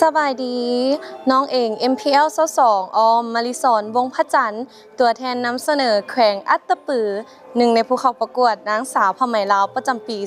สบายดีน้องเอง MPL 22ออมมาริสอนวงพระจันทร์ตัวแทนนำเสนอแขวงอัตตปือหนึ่งในผู้เข้าประกวดนางสาวผ้าไหมลาวประจำปี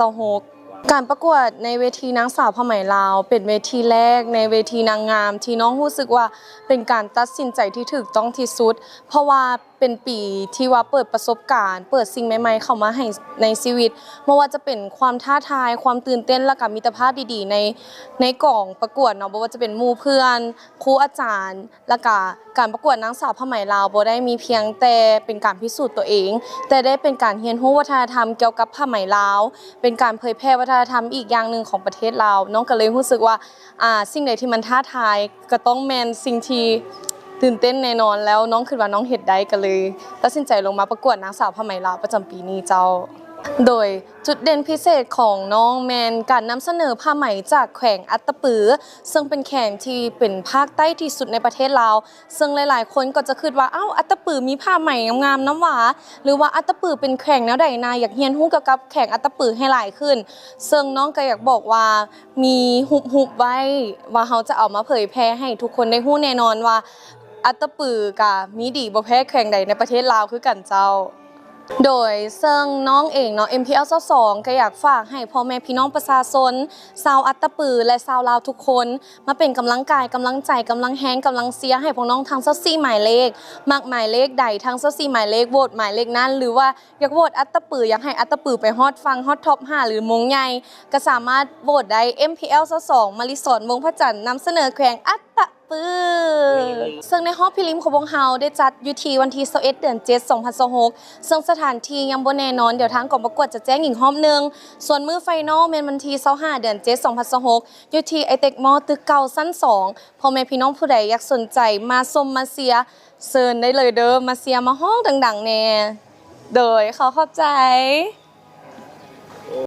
2026 การประกวดในเวทีนางสาวผ้าไหมลาวเป็นเวทีแรกในเวทีนางงามที่น้องรู้สึกว่าเป็นการตัดสินใจที่ถูกต้องที่สุดเพราะว่าเป็นปีที่ว่าเปิดประสบการณ์เปิดสิ่งใหม่ๆเข้ามาให้ในชีวิตไม่ว่าจะเป็นความท้าทายความตื่นเต้นและก็มิตรภาพดีๆในกองประกวดเนาะบ่ว่าจะเป็นหมู่เพื่อนครูอาจารย์และก็การประกวดนางสาวผ้าไหมลาวบ่ได้มีเพียงแต่เป็นการพิสูจน์ตัวเองแต่ได้เป็นการเรียนรู้วัฒนธรรมเกี่ยวกับผ้าไหมลาวเป็นการเผยแพร่วัฒนธรรมอีกอย่างหนึ่งของประเทศลาวน้องก็เลยรู้สึกว่าสิ่งใดที่มันท้าทายก็ต้องแม่นสิ่งที่ตื่นเต้นแน่นอนแล้วน้องคิดว่าน้องเฮ็ดได้ก็เลยตัดสินใจลงมาประกวดนางสาวผ้าไหมลาวประจำปีนี้เจ้าโดยจุดเด่นพิเศษของน้องแมนการนำเสนอผ้าไหมจากแขวงอัตตปือซึ่งเป็นแขวงที่เป็นภาคใต้ที่สุดในประเทศลาวซึ่งหลายๆคนก็จะคิดว่าอัตตปือมีผ้าไหมงามๆน้ำหวาหรือว่าอัตตปือเป็นแขวงแนวใดนาอยากเรียนรู้เกี่ยวกับแขวงอัตตปือให้หลายขึ้นซึ่งน้องก็อยากบอกว่ามีหุบไว้ว่าเขาจะเอามาเผยแพร่ให้ทุกคนได้รู้แน่นอนว่าอัตตปือกะมีดีบ่แพ้แขวงใดในประเทศลาวคือกันเจ้าโดยซึ่งน้องเองเนาะ MPL 22ก็อยากฝากให้พ่อแม่พี่น้องประชาชนชาวอัตตปือและชาวลาวทุกคนมาเป็นกำลังกายกำลังใจกำลังแฮงกำลังเชียร์ให้พวกน้องทั้ง24หมายเลขมักหมายเลขใดทั้ง24หมายเลขโหวตหมายเลขนั้นหรือว่าอยากโหวตอัตตปืออยากให้อัตตปือไปฮอดฟังฮอดท็อป5หรือมงใหญ่ก็สามารถโหวตได้ MPL 22มาริสอนวงพระจันทร์นำเสนอแขวงอัตตปือซึ่งในห้องพิลิมของวงเฮาได้จัดอยู่ที่วันที่21เดือน7 2026ซึ่งสถานที่ยังบ่แน่นอนเดี๋ยวทางกองประกวดจะแจ้งอีกรอบนึงส่วนมื้อไฟนอลแม่นวันที่25เดือน7 2026อยู่ที่ไอเทคมอลล์ตึกเก่าชั้น2พ่อแม่พี่น้องผู้ใดอยากสนใจมาชมมาเชียร์เชิญได้เลยเด้อมาเชียร์มาฮ้องดังๆแน่โดยขอบใจ